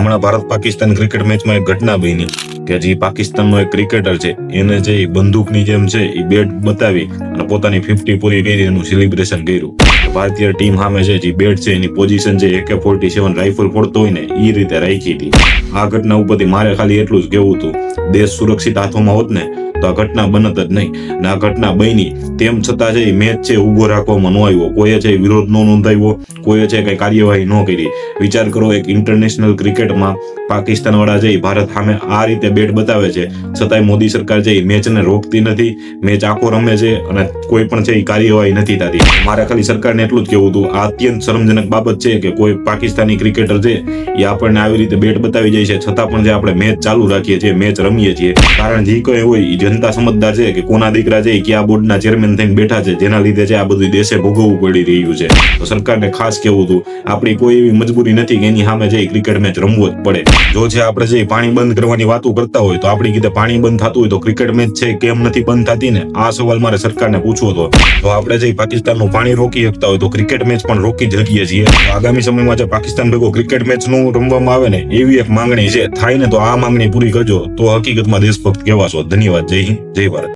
હમણાં ભારત પાકિસ્તાન ક્રિકેટ મેચમાં એક ઘટના બની કે જે પાકિસ્તાનનો એક ક્રિકેટર છે એને જે બંદૂકની જેમ છે એ બેટ બતાવી અને પોતાની 50 પૂરી કરી એનું સેલિબ્રેશન કર્યું. ભારતીય ટીમ સામે છે જે બેટ છે એની પોઝિશન છે AK-47 રાઇફલ ફોડતો હોય ને એ રીતે રાખી હતી. આ ઘટના ઉપરથી મારે ખાલી એટલું જ કહેવું હતું, દેશ સુરક્ષિત હાથોમાં હોત ને તો આ ઘટના બનત જ નહીં. ને આ ઘટના બની તેમ છતાં છે મેચ છે ઉભો રાખવામાં ન આવ્યો, કોઈએ છે વિરોધ ન નોંધાવ્યો, કોઈએ છે કઈ કાર્યવાહી ન કરી. વિચાર કરો, એક ઇન્ટરનેશનલ ક્રિકેટમાં પાકિસ્તાન વાળા છે ભારત સામે આ રીતે બેટ બતાવે છે, છતાંય મોદી સરકાર છે મેચને રોકતી નથી, મેચ આખો રમે છે અને કોઈ પણ છે એ કાર્યવાહી નથી થતી. મારે ખાલી સરકારને એટલું જ કહેવું હતું, આ અત્યંત શરમજનક બાબત છે કે કોઈ પાકિસ્તાની ક્રિકેટર છે એ આપણને આવી રીતે બેટ બતાવી જાય છે, છતાં પણ જે આપણે મેચ ચાલુ રાખીએ છીએ, મેચ રમીએ છીએ. કારણ જે કોઈ હોય એ જનતા સમજદાર છે કે કોના દીકરા છે કે આ બોર્ડના ચેરમેન થઈને બેઠા છે, જેના લીધે છે આ બધું દેશે ભોગવવું પડી રહ્યું છે. તો સરકારને ખાસ કહેવું હતું, આપણી કોઈ એવી મજબૂરી નથી કે એની સામે છે ક્રિકેટ મેચ રમવો જ પડે. જો છે આપણે જે પાણી બંધ કરવાની વાતો કરતા હોય તો આપણી કીધે પાણી બંધ થતું હોય તો ક્રિકેટ મેચ છે કેમ નથી બંધ થતી ને, આ સવાલ મારે સરકારને પૂછવો હતો. તો આપણે જે પાકિસ્તાનનું પાણી રોકી શકતા હોય તો ક્રિકેટ મેચ પણ રોકી જ શકીએ છીએ. આગામી સમયમાં જે પાકિસ્તાન ભેગો ક્રિકેટ મેચ નું રમવામાં આવે ને એવી એક માંગણી છે, થાય ને તો આ માંગણી પૂરી કરજો તો હકીકતમાં દેશભક્ત કહેવાશો. ધન્યવાદ. જય હિન્દ, જય ભારત.